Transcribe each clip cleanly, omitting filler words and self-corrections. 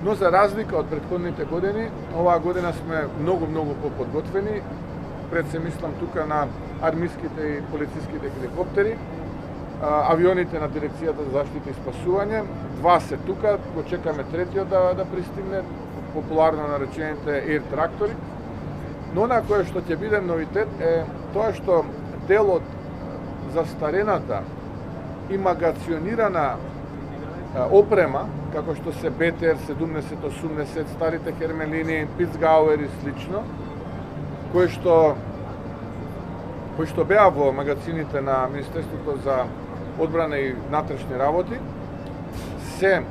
Но за разлика од претходните години, оваа година сме многу поподготвени. Пред се мислам тука на армиските и полициските хеликоптери, авионите на Дирекцијата за заштита и спасување. Два се тука, го чекаме третиот да пристигне, популарно наречените Air трактори. Но на кое што ќе биде новитет е тоа што дел од застарената и магационирана опрема, како што се БТР 70-80, старите Хермелини, Пицгауер и слично, кои што беа во магазините на Министерството за одбрана и внатрешни работи, се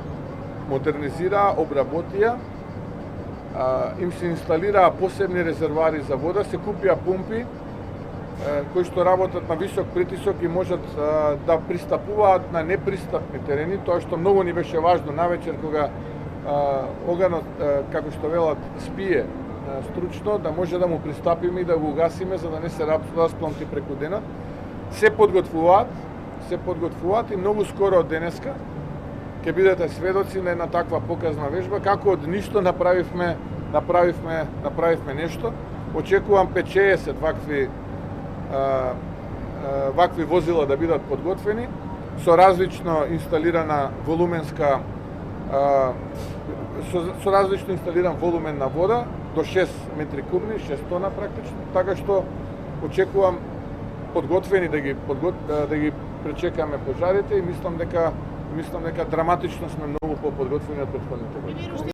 модернизираа, обработија, им се инсталираа посебни резервоари за вода, се купија пумпи кои што работат на висок притисок и можат да пристапуваат на непристапни терени, тоа што многу ни беше важно навечер кога оганот, како што велат, спие стручно, да може да му пристапиме и да го угасиме за да не се распланти преку денот. Се подготвуваат и многу скоро од денеска ќе бидете сведоци на една таква показна вежба, како од ништо направивме нешто. Очекувам 5-60 вакви возила да бидат подготвени со различно инсталирана волуменска со различно инсталиран волумен на вода до 6 метри кубни, 6 тона практично, така што очекувам подготвени да ги пречекаме пожарите и мислам дека драматично сме многу поподготвени од претходните години.